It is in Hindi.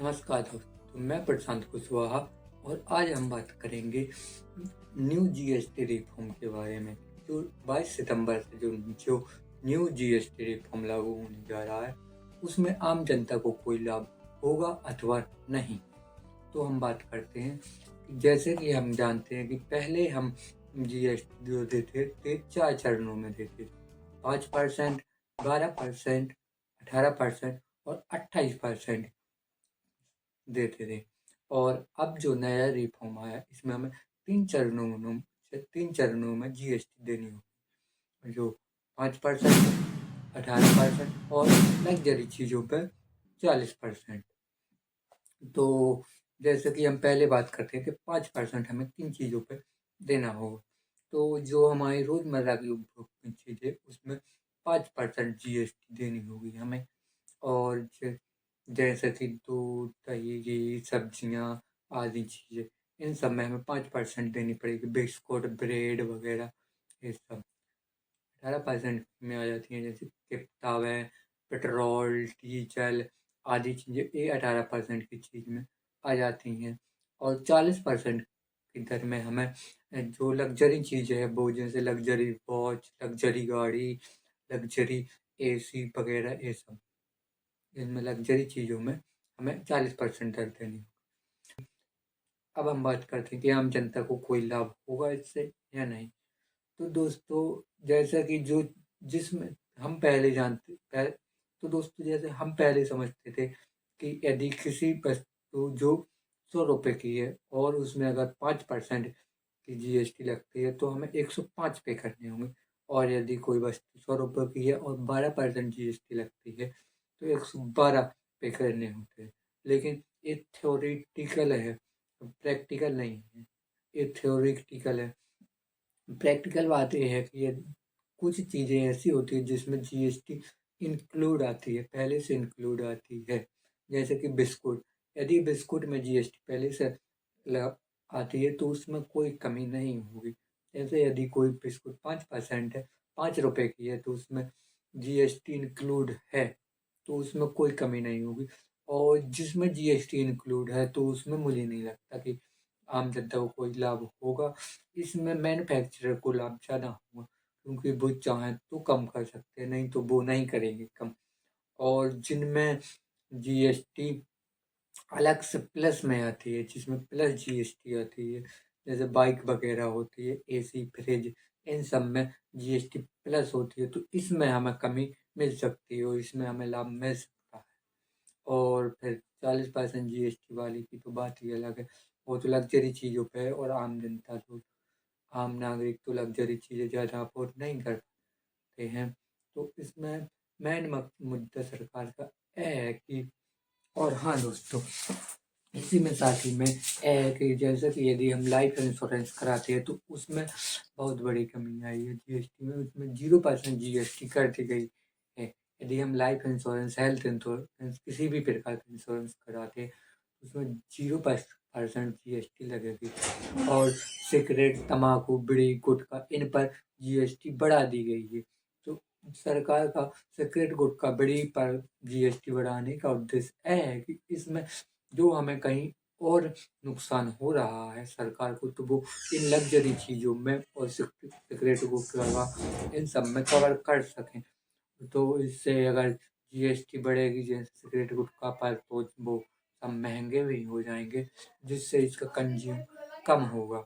नमस्कार दोस्तों, मैं प्रशांत कुशवाहा और आज हम बात करेंगे न्यू जीएसटी रिफॉर्म के बारे में। जो 22 सितंबर से जो न्यू जीएसटी रिफॉर्म लागू होने जा रहा है, उसमें आम जनता को कोई लाभ होगा अथवा नहीं। तो हम बात करते हैं कि जैसे कि हम जानते हैं कि पहले हम जीएसटी जो देते थे 4 चरणों में देते थे। 5%, 12%, 18% और 28% देते थे। और अब जो नया रिफॉर्म आया, इसमें हमें 3 चरणों में जीएसटी देनी होगी, जो 5%, 18% और लग्जरी चीज़ों पर 40%। तो जैसे कि हम पहले बात करते हैं कि 5% हमें किन चीज़ों पे देना होगा। तो जो हमारी रोज़मर्रा की उपभोग की चीज़ें, उसमें 5% जीएसटी देनी होगी हमें। और जैसे कि दूध, दही, घी, सब्जियाँ आदि चीज़ें, इन सब में हमें 5% देनी पड़ेगी। बिस्कुट, ब्रेड वगैरह ये सब 18% में आ जाती हैं, जैसे किताबें, पेट्रोल, डीजल आदि चीज़ें, ये 18% की चीज़ में आ जाती हैं। और 40% की दर में हमें जो लग्जरी चीज़ें हैं, वो जैसे लग्जरी वॉच, लग्जरी गाड़ी, लग्जरी एसी वगैरह ये सब, इनमें लग्जरी चीज़ों में हमें 40% दर देनी होगी। अब हम बात करते हैं कि आम जनता को कोई लाभ होगा इससे या नहीं। तो दोस्तों, जैसा कि जो जिसमें हम पहले जानते पह तो दोस्तों, जैसे हम पहले समझते थे कि यदि किसी वस्तु जो ₹100 की है और उसमें अगर 5% की जीएसटी लगती है, तो हमें 105 पे करने होंगे। और यदि कोई वस्तु ₹100 की है और 12% जीएसटी लगती है, तो 112 पे करने होते हैं। लेकिन ये थ्योरेटिकल है, प्रैक्टिकल नहीं है। ये थ्योरेटिकल है। प्रैक्टिकल बात ये है कि ये कुछ चीज़ें ऐसी होती हैं जिसमें जीएसटी इंक्लूड आती है, पहले से इंक्लूड आती है। जैसे कि बिस्कुट, यदि बिस्कुट में जीएसटी पहले से ल आती है, तो उसमें कोई कमी नहीं होगी। जैसे यदि कोई बिस्कुट 5% है, ₹5 की है, तो उसमें जीएसटी इंक्लूड है, तो उसमें कोई कमी नहीं होगी। और जिसमें जीएसटी इंक्लूड है, तो उसमें मुझे नहीं लगता कि आम जनता को कोई लाभ होगा। इसमें मैन्युफैक्चरर को लाभ ज़्यादा होगा, क्योंकि वो चाहें तो कम कर सकते हैं, नहीं तो वो नहीं करेंगे कम। और जिनमें जीएसटी अलग से प्लस में आती है, जिसमें प्लस जीएसटी आती है, जैसे बाइक वगैरह होती है, एसी, फ्रिज, इन सब में जीएसटी प्लस होती है, तो इसमें हमें कमी मिल सकती है और इसमें हमें लाभ मिल सकता है। और फिर 40% जीएसटी वाली की तो बात ही अलग है। वो तो लग्ज़री चीज़ों पे है और आम नागरिक तो लग्ज़री चीज़ें ज़्यादा अफ़ोर्ड नहीं कर पाते हैं। तो इसमें मेन मुद्दा सरकार का ये है कि, और हाँ दोस्तों, इसी में साथ ही में ये है कि जैसे कि यदि हम लाइफ इंश्योरेंस कराते हैं, तो उसमें बहुत बड़ी कमी आई है जीएसटी में। उसमें 0% जीएसटी कर दी गई है। यदि हम लाइफ इंश्योरेंस, हेल्थ इंश्योरेंस, किसी भी प्रकार का इंश्योरेंस कराते हैं, उसमें 0% जीएसटी लगेगी। और सिगरेट, तम्बाकू, बीड़ी, गुटखा, इन पर जीएसटी बढ़ा दी गई है। तो सरकार का सिगरेट, गुटखा, बीड़ी पर जीएसटी बढ़ाने का उद्देश्य ये है कि इसमें जो हमें कहीं और नुकसान हो रहा है सरकार को, तो वो इन लग्जरी चीज़ों में और सिगरेट, गुटखा, इन सब में कवर कर सकें। तो इससे अगर जीएसटी बढ़ेगी जैसे सिगरेट, गुटखा पर, तो वो सब महँगे भी हो जाएँगे, जिससे इसका कंज़्यूम कम होगा।